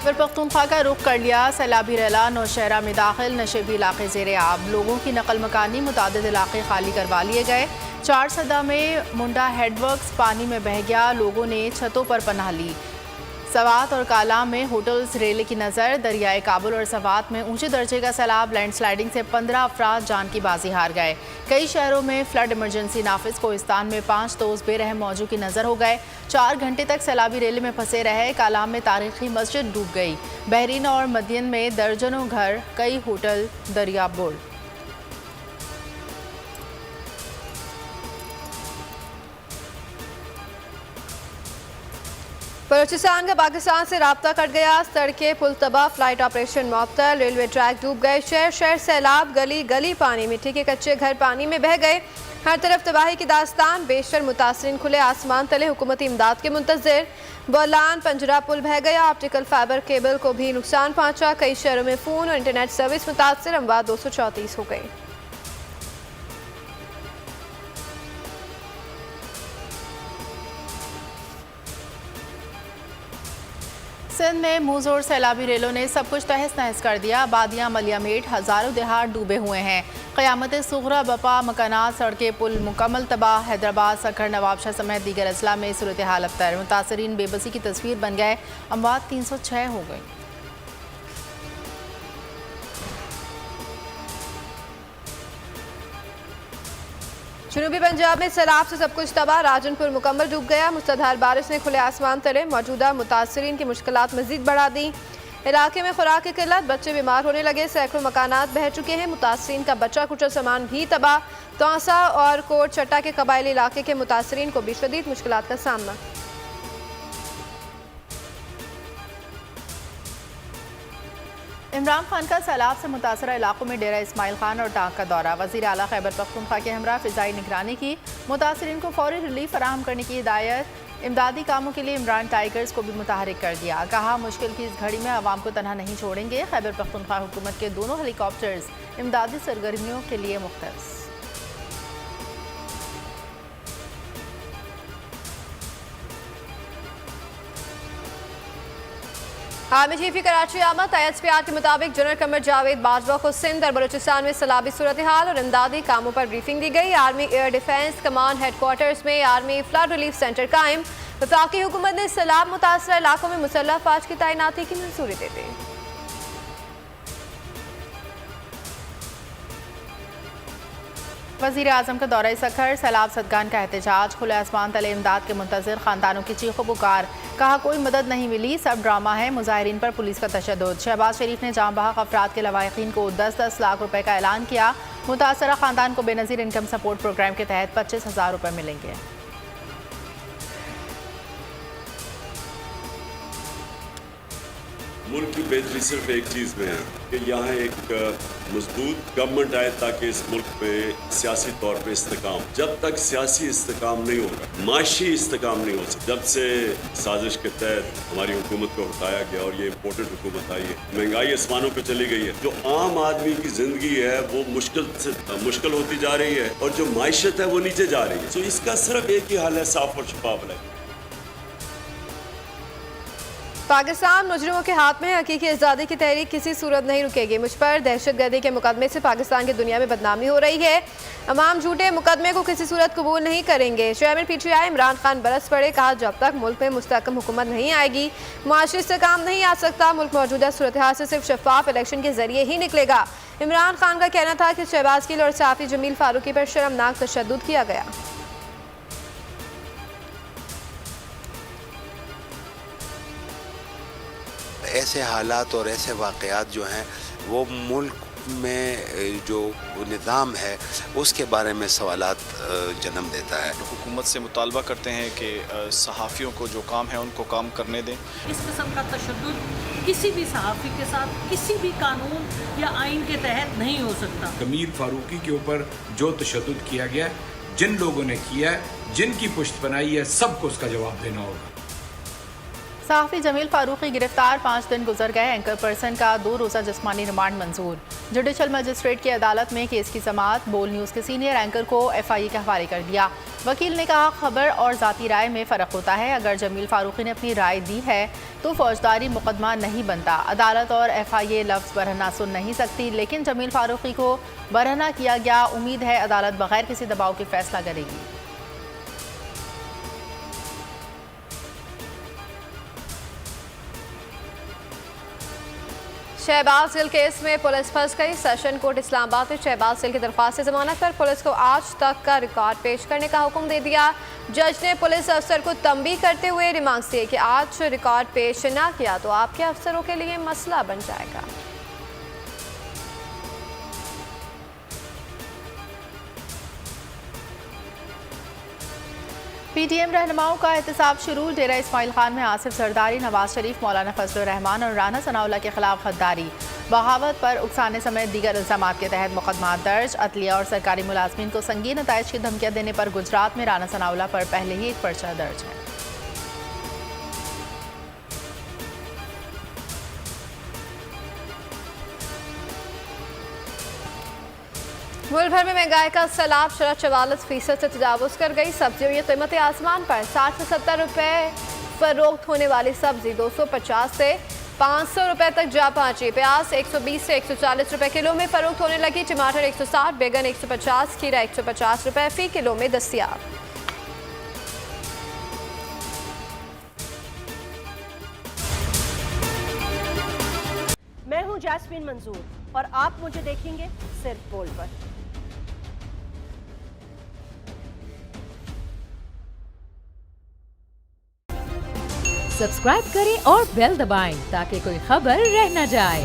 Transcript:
खैबर पख्तूनख्वा का रुख कर लिया सैलाबी रैला नौशहरा में दाखिल नशेबी इलाके ज़ेरे आब। लोगों की नकल मकानी मुतादिद इलाके खाली करवा लिए गए। 4 सदा में मुंडा हेडवर्क्स पानी में बह गया। लोगों ने छतों पर पनाह ली। सवात और कालाम में होटल्स रेले की नज़र। दरियाए काबुल और सवात में ऊंचे दर्जे का सैलाब। लैंडस्लाइडिंग से 15 अफराद जान की बाजी हार गए। कई शहरों में फ्लड इमरजेंसी नाफिज। कोहिस्तान में 5 दोस्त बेरहम मौजू की नज़र हो गए। 4 घंटे तक सैलाबी रेले में फंसे रहे। कालाम में तारीखी मस्जिद डूब गई। बहरीन और मदियन में दर्जनों घर, कई होटल दरिया बोल। बलूचिस्तान का पाकिस्तान से राब्ता कट गया। सड़कें पुल तबाह, फ्लाइट ऑपरेशन मुअत्तल, रेलवे ट्रैक डूब गए। शहर शहर सैलाब, गली गली पानी। मिट्टी के कच्चे घर पानी में बह गए। हर तरफ तबाही की दास्तान। बेशतर मुतासरीन खुले आसमान तले हुकूमती इमदाद के मुंतज़िर। बोलान पंजरा पुल बह गया। ऑप्टिकल फाइबर केबल को भी नुकसान पहुंचा। कई शहरों में फ़ोन और इंटरनेट सर्विस मुतासर। अमवात 234 हो गई। सिंध में मुंहजोर सैलाबी रेलों ने सब कुछ तहस नहस कर दिया। आबादियाँ मलियामेट, हज़ारों देहात डूबे हुए हैं। क़यामत सुग़रा बपा, मकानात, सड़कें, पुल मुकम्मल तबाह। हैदराबाद, सखर, नवाबशाह समेत दीगर अजला में सूरत हाल अबतर। मुतासरीन बेबसी की तस्वीर बन गए। अमवात 306 हो गई। जनूबी पंजाब में सैलाब से सब कुछ तबाह। राजनपुर मुकम्मल डूब गया। मुसलधार बारिश ने खुले आसमान तले मौजूदा मुतासरीन की मुश्किलात मजीद बढ़ा दी। इलाके में खुराक की किल्लत, बच्चे बीमार होने लगे। सैकड़ों मकानात बह चुके हैं। मुतासरीन का बचा कुचा सामान भी तबाह। तौसा और कोट चट्टा के कबायली इलाके के मुतासरीन को भी शदीद मुश्किलात का सामना। इमरान खान का सैलाब से मुतासरा इलाकों में डेरा इस्माइल खान और टांग का दौरा। वज़ीर आला खैबर पख्तूनख्वा के हमरा फ़िज़ाई निगरानी की। मुतासरीन को फौरी रिलीफ फराहम करने की हिदायत। इमदादी कामों के लिए इमरान टाइगर्स को भी मुतहरिक कर दिया। कहा मुश्किल की इस घड़ी में आवाम को तनहा नहीं छोड़ेंगे। खैबर पख्तूनख्वा हुकूमत के दोनों हेलीकॉप्टर्स इमदादी सरगर्मियों के लिए मुख्तस। आर्मी चीफ की कराची आमद। ISPR के मुताबिक जनरल कमर जावेद बाजवा को सिंध और बलूचिस्तान में सैलाबी सूरत हाल और इमदादी कामों पर ब्रीफिंग दी गई। Army air defence command headquarters में आर्मी फ्लड रिलीफ सेंटर कायम। वफाकी हुकूमत ने सैलाब मुतासरा इलाकों में मुसल्लह फौज की तैनाती की मंजूरी दे दी। वज़ीर आज़म का दौरा सखर। सैलाब सदगान का एहतजाज। खुले आसमान तले इमदाद के मुंतज़िर खानदानों की चीखो पुकार। कहा कोई मदद नहीं मिली, सब ड्रामा है। मुजाहिरीन पर पुलिस का तशद्दुद। शहबाज शरीफ ने जाम बहक अफराद के लवाहिकीन को 10-10 लाख रुपए का ऐलान किया। मुतासरा खानदान को बेनज़ीर इनकम सपोर्ट प्रोग्राम के तहत 25,000 रुपए मिलेंगे। मुल्क की बेहतरी सिर्फ एक चीज़ में है कि यहाँ एक मजबूत गवर्नमेंट आए ताकि इस मुल्क में सियासी तौर पे इस्तेकाम। जब तक सियासी इस्तेकाम नहीं होगा, माशी इस्तेकाम नहीं हो सकता। जब से साजिश के तहत हमारी हुकूमत को हटाया गया और ये इम्पोर्टेंट हुकूमत आई है, महंगाई आसमानों पे चली गई है। जो आम आदमी की जिंदगी है वो मुश्किल होती जा रही है और जो माइशत है वो नीचे जा रही है। तो इसका सिर्फ एक ही हल है, साफ और शफाफ है। पाकिस्तान मुजरिमों के हाथ में हकीकी आज़ादी की तहरीक किसी सूरत नहीं रुकेगी। मुझ पर दहशतगर्दी के मुकदमे से पाकिस्तान की दुनिया में बदनामी हो रही है। अवाम झूठे मुकदमे को किसी सूरत कबूल नहीं करेंगे। चेयरमैन PTI इमरान खान बरस पड़े। कहा जब तक मुल्क में मुस्तहकम हुकूमत नहीं आएगी मुआशी इस्तेहकाम नहीं आ सकता। मुल्क मौजूदा सूरत हाल से सिर्फ शफाफ इलेक्शन के जरिए ही निकलेगा। इमरान खान का कहना था कि शहबाज गिल और साफ़ी जमील फारूकी पर शर्मनाक तशद्दुद किया गया। ऐसे हालात और ऐसे वाक़यात जो हैं वो मुल्क में जो निज़ाम है उसके बारे में सवालात जन्म देता है। हुकूमत से मुतालबा करते हैं कि सहाफ़ियों को जो काम है उनको काम करने दें। इस किस्म का तशद्दुद किसी भी सहाफ़ी के साथ किसी भी कानून या आइन के तहत नहीं हो सकता। जमील फारूकी के ऊपर जो तशद्दुद किया गया, जिन लोगों ने किया है, जिनकी पुश्त बनाई है, सबको उसका जवाब देना होगा। सहाफ़ी जमील फारूकी गिरफ्तार, 5 दिन गुजर गए। एंकर पर्सन का 2 रोज़ा जिस्मानी रिमांड मंजूर। जुडिशल मजिस्ट्रेट की अदालत में केस की समाअत। बोल न्यूज़ के सीनियर एंकर को FIA के हवाले कर दिया। वकील ने कहा, खबर और ज़ाती राय में फ़र्क होता है। अगर जमील फारूकी ने अपनी राय दी है तो फौजदारी मुकदमा नहीं बनता। अदालत और FIA लफ्ज़ बरहना सुन नहीं सकती, लेकिन जमील फारूकी को बरहना किया गया। उम्मीद है अदालत बगैर किसी दबाव के फैसला करेगी। शहबाज गिल केस में पुलिस फंस गई। सेशन कोर्ट इस्लामाबाद ने शहबाज गिल की दरख्वास्त से जमानत पर पुलिस को आज तक का रिकॉर्ड पेश करने का हुक्म दे दिया। जज ने पुलिस अफसर को तंबीह करते हुए रिमार्क्स दिए कि आज रिकॉर्ड पेश ना किया तो आपके अफसरों के लिए मसला बन जाएगा। PTM रहनुमाओं का एहतसाब शुरू। डेरा इस्माइल खान में आसिफ जरदारी, नवाज शरीफ, मौलाना फजल रहमान और राना सनाउल्लाह के खिलाफ गद्दारी, बगावत पर उकसाने समेत दीगर इल्जामात के तहत मुकदमा दर्ज। अदलिया और सरकारी मुलाजमीन को संगीन नताइज की धमकियां देने पर गुजरात में राना सनाउल्लाह पर पहले ही एक पर्चा दर्ज है। मुल्क भर में महंगाई का सैलाब, शरह 44% से तजावुज कर गई। सब्जियों की कीमतें आसमान पर। 60 से 70 रुपए फरोख्त होने वाली सब्जी 250 से 500 रुपए तक जा पहुंची। प्याज 120 से 140 रुपए किलो में फरोख्त होने लगी। टमाटर 160, बैगन 150, खीरा 150 रुपए फी किलो में दस्तियाब। मैं हूं जैस्मीन मंजूर और आप मुझे देखेंगे सिर्फ बोल पर। सब्सक्राइब करें और बेल दबाएं ताकि कोई खबर रह न जाए।